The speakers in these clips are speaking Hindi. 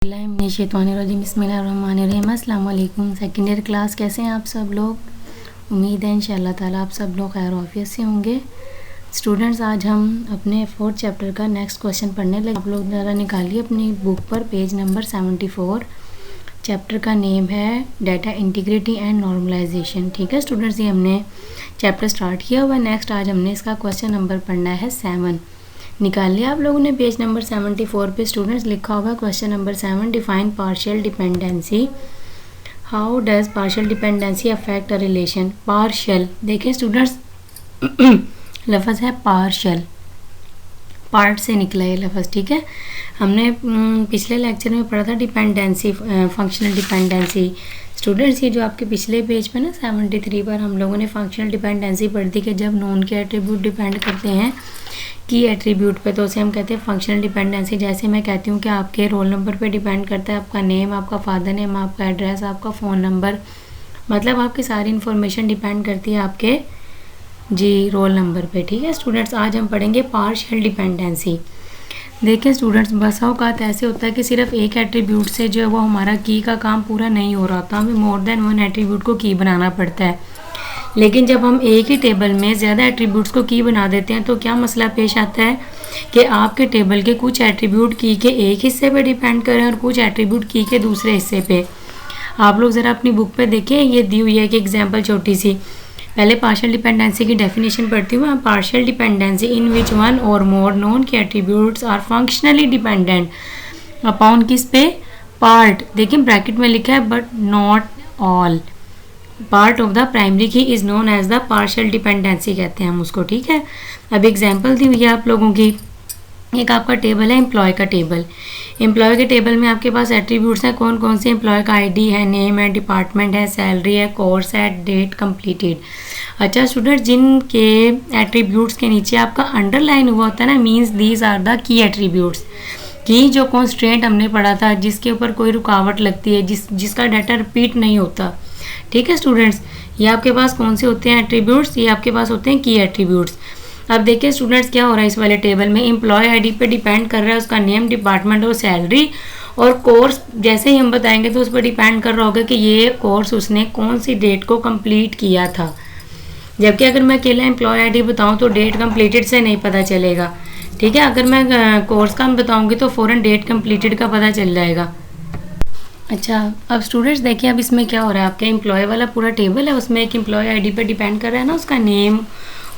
बिस्मिल्लाहिर्रहमानिर्रहीम। अस्सलाम वालेकुम। सेकेंड ईयर क्लास, कैसे हैं आप सब लोग? उम्मीद है इंशाल्लाह ताला आप सब लोग खैर आफियत से होंगे। स्टूडेंट्स, आज हम अपने 4th चैप्टर का नेक्स्ट क्वेश्चन पढ़ने लगे। आप लोग ज़रा निकालिए अपनी बुक पर पेज नंबर 74। चैप्टर का नेम है डाटा इंटीग्रिटी एंड नॉर्मलाइजेशन। ठीक है स्टूडेंट्स, ये हमने चैप्टर स्टार्ट किया हुआ है। नेक्स्ट आज हमने इसका क्वेश्चन नंबर पढ़ना है 7। निकाल लिया आप लोगों ने पेज नंबर 74 पे स्टूडेंट्स? लिखा होगा question number 7, define partial dependency. How does partial dependency affect a relation? Partial, देखें स्टूडेंट्स लफ्ज़ है पार्शियल, पार्ट से निकला ये लफ्ज़। ठीक है, हमने पिछले लेक्चर में पढ़ा था डिपेंडेंसी, फंक्शनल डिपेंडेंसी। स्टूडेंट्स, ये जो आपके पिछले पेज पे ना 73 पर हम लोगों ने फंक्शनल डिपेंडेंसी पढ़ दी कि जब नोन के एट्रीब्यूट डिपेंड करते हैं की एट्रीब्यूट पे, तो उसे हम कहते हैं फंक्शनल डिपेंडेंसी। जैसे मैं कहती हूँ कि आपके रोल नंबर पे डिपेंड करता है आपका नेम, आपका फादर नेम, आपका एड्रेस, आपका फ़ोन नंबर, मतलब आपकी सारी इन्फॉर्मेशन डिपेंड करती है आपके रोल नंबर पे। ठीक है स्टूडेंट्स, आज हम पढ़ेंगे पार्शियल डिपेंडेंसी। देखें स्टूडेंट्स, बस औकात ऐसे होता है कि सिर्फ एक एट्रीब्यूट से जो है वो हमारा की का काम पूरा नहीं हो रहा होता, हमें मोर देन वन एट्रीब्यूट को की बनाना पड़ता है। लेकिन जब हम एक ही टेबल में ज़्यादा एट्रीब्यूट्स को की बना देते हैं तो क्या मसला पेश आता है कि आपके टेबल के कुछ एट्रीब्यूट की के एक हिस्से पे डिपेंड करें और कुछ एट्रीब्यूट की के दूसरे हिस्से पे। आप लोग ज़रा अपनी बुक पे देखें, ये दी हुई है कि एग्जांपल छोटी सी। पहले पार्शियल डिपेंडेंसी की डेफिनेशन पढ़ती हूँ। Partial dependency in which one or more non key attributes are functionally dependent upon किस पे? पार्ट, देखिए ब्रैकेट में लिखा है but not all. Part of the primary key is known as the partial dependency कहते हैं हम उसको। ठीक है, अब एग्जांपल दी हुई है आप लोगों की। एक आपका टेबल है एम्प्लॉय का टेबल। एम्प्लॉय के टेबल में आपके पास एट्रीब्यूट्स हैं कौन कौन से? एम्प्लॉय का आईडी है, नेम है, डिपार्टमेंट है, सैलरी है, कोर्स है, डेट कंप्लीटेड। अच्छा स्टूडेंट, जिनके एट्रीब्यूट्स के नीचे आपका अंडरलाइन हुआ होता है ना, means these are the key attributes. की जो कॉन्स्ट्रेंट हमने पढ़ा था, जिसके ऊपर कोई रुकावट लगती है, जिसका डाटा रिपीट नहीं होता। ठीक है स्टूडेंट्स, ये आपके पास कौन से होते हैं एट्रीब्यूट्स? ये आपके पास होते हैं की एट्रीब्यूट्स। अब देखिए स्टूडेंट्स, क्या हो रहा है इस वाले टेबल में? एम्प्लॉय आईडी पे डिपेंड कर रहा है उसका नेम, डिपार्टमेंट और सैलरी, और कोर्स जैसे ही हम बताएंगे तो उस पर डिपेंड कर रहा होगा कि ये कोर्स उसने कौन सी डेट को कंप्लीट किया था। जबकि अगर मैं अकेला एम्प्लॉय आईडी बताऊँ तो डेट कंप्लीटेड से नहीं पता चलेगा। ठीक है, अगर मैं कोर्स का बताऊँगी तो फ़ौरन डेट कंप्लीटेड का पता चल जाएगा। अच्छा, अब स्टूडेंट्स देखिए, अब इसमें क्या हो रहा है, आपका एम्प्लॉय वाला पूरा टेबल है, उसमें एक एम्प्लॉय आईडी पे डिपेंड कर रहा है ना उसका नेम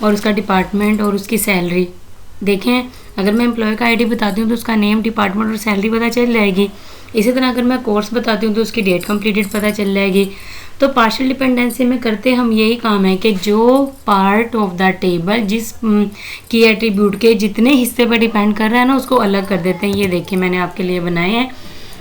और उसका डिपार्टमेंट और उसकी सैलरी। देखें, अगर मैं एम्प्लॉय का आईडी बताती हूँ तो उसका नेम, डिपार्टमेंट और सैलरी पता चल जाएगी। इसी तरह अगर मैं कोर्स बताती हूँ तो उसकी डेट कंप्लीटेड पता चल जाएगी। तो पार्शियल डिपेंडेंसी में करते हम यही काम है कि जो पार्ट ऑफ द टेबल जिस की एट्रीब्यूट के जितने हिस्से पर डिपेंड कर रहा है ना, उसको अलग कर देते हैं। ये देखिए मैंने आपके लिए बनाए हैं।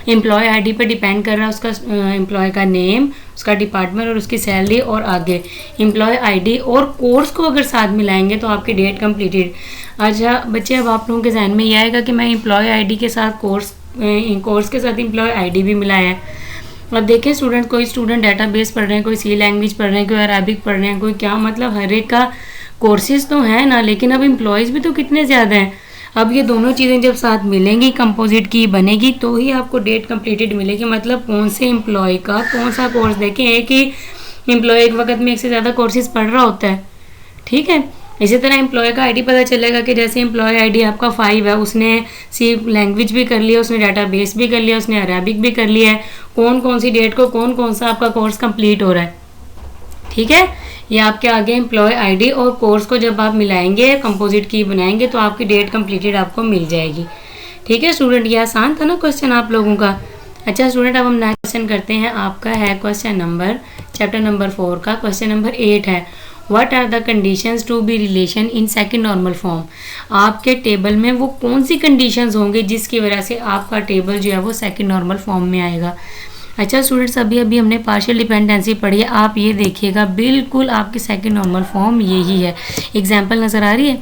एम्प्लॉय आईडी पर डिपेंड कर रहा है उसका एम्प्लॉय का नेम, उसका डिपार्टमेंट और उसकी सैलरी, और आगे एम्प्लॉय आईडी और कोर्स को अगर साथ मिलाएंगे तो आपकी डेट कंप्लीटेड। अच्छा बच्चे, अब आप लोगों के जहन में ये आएगा कि मैं एम्प्लॉय आईडी के साथ कोर्स के साथ एम्प्लॉय आईडी भी मिलाया है। अब देखें स्टूडेंट, कोई स्टूडेंट डाटाबेस पढ़ रहे हैं, कोई सी लैंग्वेज पढ़ रहे हैं, कोई अरबिक पढ़ रहे हैं, कोई क्या, मतलब हर एक का कोर्सेज तो है ना, लेकिन अब एम्प्लॉयज़ भी तो कितने ज़्यादा हैं। अब ये दोनों चीज़ें जब साथ मिलेंगी, कंपोजिट की बनेगी, तो ही आपको डेट कंप्लीटेड मिलेगी। मतलब कौन से एम्प्लॉय का कौन सा कोर्स। देखें, एक ही एम्प्लॉय एक वक्त में एक से ज़्यादा कोर्सेज पढ़ रहा होता है। ठीक है, इसी तरह एम्प्लॉय का आईडी पता चलेगा कि जैसे एम्प्लॉय आईडी आपका 5 है, उसने सी लैंग्वेज भी कर लिया, उसने डाटाबेस भी कर लिया, उसने अरबिक भी कर लिया है, कौन कौन सी डेट को कौन कौन सा आपका कोर्स कंप्लीट हो रहा है। ठीक है, ये आपके आगे एम्प्लॉय आईडी और कोर्स को जब आप मिलाएंगे, कंपोजिट की बनाएंगे, तो आपकी डेट कंप्लीटेड आपको मिल जाएगी। ठीक है स्टूडेंट, ये आसान था ना क्वेश्चन आप लोगों का। अच्छा स्टूडेंट, अब हम नेक्स्ट क्वेश्चन करते हैं। आपका है क्वेश्चन नंबर चैप्टर नंबर 4 का क्वेश्चन नंबर 8 है। What are the conditions to be relation in second normal form? आपके टेबल में वो कौन सी कंडीशंस होंगी जिसकी वजह से आपका टेबल जो है वो सेकंड नॉर्मल फॉर्म में आएगा। अच्छा स्टूडेंट्स, अभी हमने पार्शियल डिपेंडेंसी पढ़ी है। आप ये देखिएगा, बिल्कुल आपकी सेकंड नॉर्मल फॉर्म यही है। एग्जांपल नज़र आ रही है,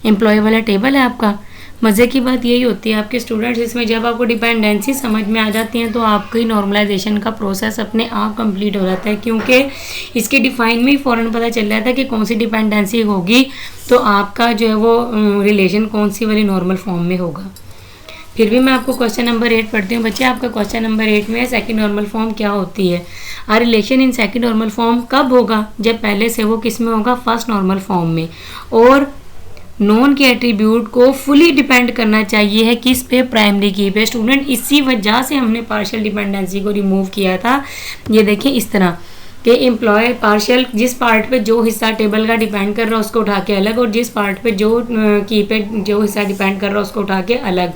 एम्प्लॉय वाला टेबल है आपका। मज़े की बात यही होती है आपके स्टूडेंट्स, इसमें जब आपको डिपेंडेंसी समझ में आ जाती हैं तो आपकी नॉर्मलाइजेशन का प्रोसेस अपने आप कंप्लीट हो जाता है, क्योंकि इसके डिफाइन में ही फ़ौरन पता चल जाता है कि कौन सी डिपेंडेंसी होगी तो आपका जो है वो रिलेशन कौन सी वाली नॉर्मल फॉर्म में होगा। फिर भी मैं आपको क्वेश्चन नंबर 8 पढ़ती हूँ बच्चे। आपका क्वेश्चन नंबर 8 में सेकंड नॉर्मल फॉर्म क्या होती है। A relation in second normal form कब होगा, जब पहले से वो किस में होगा, फर्स्ट नॉर्मल फॉर्म में। और नॉन के एट्रीब्यूट को फुली डिपेंड करना चाहिए है किस पे, प्राइमरी की पे। स्टूडेंट इसी वजह से हमने पार्शियल डिपेंडेंसी को रिमूव किया था। ये देखिए इस तरह कि एम्प्लॉय पार्शियल जिस पार्ट पे जो हिस्सा टेबल का डिपेंड कर रहा है उसको उठा के अलग, और जिस पार्ट पे जो की पे जो हिस्सा डिपेंड कर रहा है उसको उठा के अलग।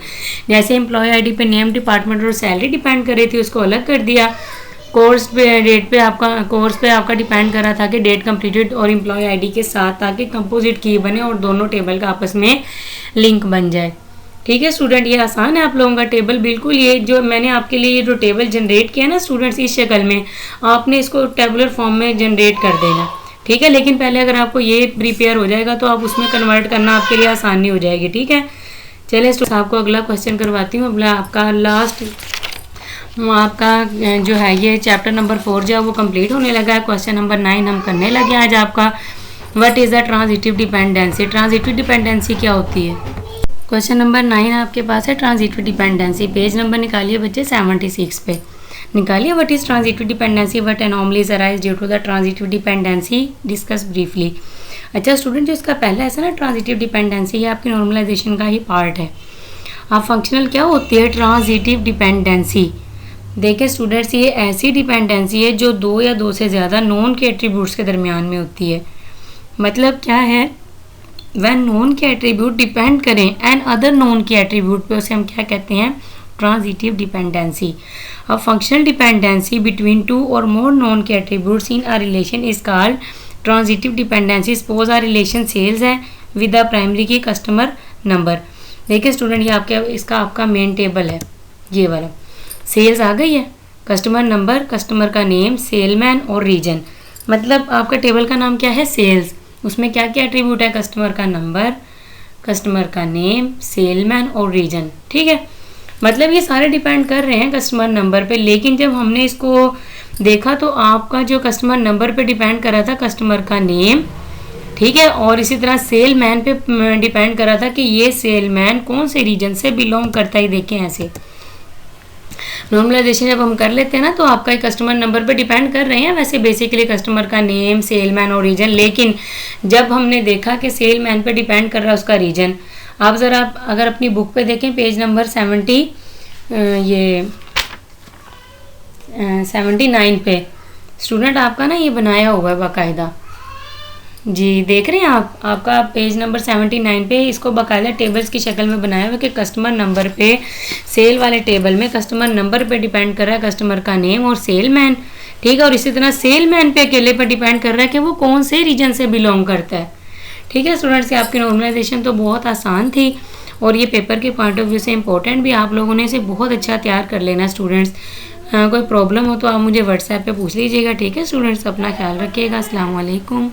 जैसे एम्प्लॉय आईडी पे नेम, डिपार्टमेंट और सैलरी डिपेंड कर रही थी, उसको अलग कर दिया। कोर्स पे डेट पे आपका डिपेंड कर रहा था कि डेट कंप्लीटेड और एम्प्लॉय आईडी के साथ, ताकि कंपोजिट की बने और दोनों टेबल का आपस में लिंक बन जाए। ठीक है स्टूडेंट, ये आसान है आप लोगों का टेबल बिल्कुल। ये जो मैंने आपके लिए ये जो टेबल जनरेट किया ना स्टूडेंट्स, इस शक्ल में आपने इसको टेबुलर फॉर्म में जनरेट कर देना। ठीक है, लेकिन पहले अगर आपको ये प्रिपेयर हो जाएगा तो आप उसमें कन्वर्ट करना आपके लिए आसानी हो जाएगी। ठीक है, चलिए स्टूडेंट्स आपको अगला क्वेश्चन करवाती हूँ। अगला आपका लास्ट आपका जो है ये चैप्टर नंबर 4 जो है वो कंप्लीट होने लगा है। क्वेश्चन नंबर 9 हम करने लगे आज आपका। What is the transitive dependency. Transitive dependency क्या होती है। क्वेश्चन नंबर 9 आपके पास है ट्रांजिटिव डिपेंडेंसी। पेज नंबर निकालिए बच्चे 76 पे निकालिए। What is transitive dependency, what anomalies arise due to the transitive dependency, discuss briefly. अच्छा स्टूडेंट, जो इसका पहला है ना ट्रांजिटिव डिपेंडेंसी, ये आपकी नॉर्मलाइजेशन का ही पार्ट है। अब फंक्शनल क्या होती है ट्रांजिटिव डिपेंडेंसी। देखिए स्टूडेंट्स, ये ऐसी डिपेंडेंसी है जो दो या दो से ज़्यादा नॉन के एट्रीब्यूट्स के दरमियान में होती है। मतलब क्या है, when non key attribute depend करें and other non key attribute पे, उसे हम क्या कहते हैं, ट्रांजिटिव डिपेंडेंसी। अब फंक्शनल डिपेंडेंसी बिटवीन टू और more non key attributes in a relation is called transitive dependency. Suppose a relation sales है with a primary key customer number. देखिए स्टूडेंट, ये इसका आपका मेन टेबल है, ये वाला सेल्स आ गई है, कस्टमर नंबर, कस्टमर का नेम, सेलमैन और रीजन। मतलब आपका टेबल का नाम क्या है, सेल्स। उसमें क्या क्या एट्रीब्यूट है, कस्टमर का नंबर, कस्टमर का नेम, सेलमैन और रीजन। ठीक है, मतलब ये सारे डिपेंड कर रहे हैं कस्टमर नंबर पे। लेकिन जब हमने इसको देखा तो आपका जो कस्टमर नंबर पे डिपेंड कर रहा था कस्टमर का नेम, ठीक है, और इसी तरह सेलमैन पे डिपेंड कर रहा था कि ये सेलमैन कौन से रीजन से बिलोंग करता है। देखें ऐसे नॉर्मलाइजेशन जब हम कर लेते हैं ना तो आपका एक कस्टमर नंबर पे डिपेंड कर रहे हैं वैसे बेसिकली कस्टमर का नेम, सेलमैन और रीजन। लेकिन जब हमने देखा कि सेलमैन पे डिपेंड कर रहा है उसका रीजन, आप ज़रा अगर अपनी बुक पे देखें पेज नंबर 79 पे स्टूडेंट आपका ना ये बनाया हुआ है बाकायदा। जी देख रहे हैं आप, आपका पेज नंबर 79 पे इसको बाकायदा टेबल्स की शक्ल में बनाया हुआ कि कस्टमर नंबर पे, सेल वाले टेबल में कस्टमर नंबर पे डिपेंड कर रहा है कस्टमर का नेम और सेलमैन। ठीक है, और इसी तरह सेलमैन पे अकेले पर डिपेंड कर रहा है कि वो कौन से रीजन से बिलोंग करता है। ठीक है स्टूडेंट्स, आपकी नॉर्मलाइजेशन तो बहुत आसान थी और ये पेपर के पॉइंट ऑफ व्यू से इंपॉर्टेंट भी। आप लोगों ने इसे बहुत अच्छा तैयार कर लेना स्टूडेंट्स। कोई प्रॉब्लम हो तो आप मुझे व्हाट्सएप पे पूछ लीजिएगा। ठीक है स्टूडेंट्स, अपना ख्याल रखिएगा। अस्सलाम वालेकुम।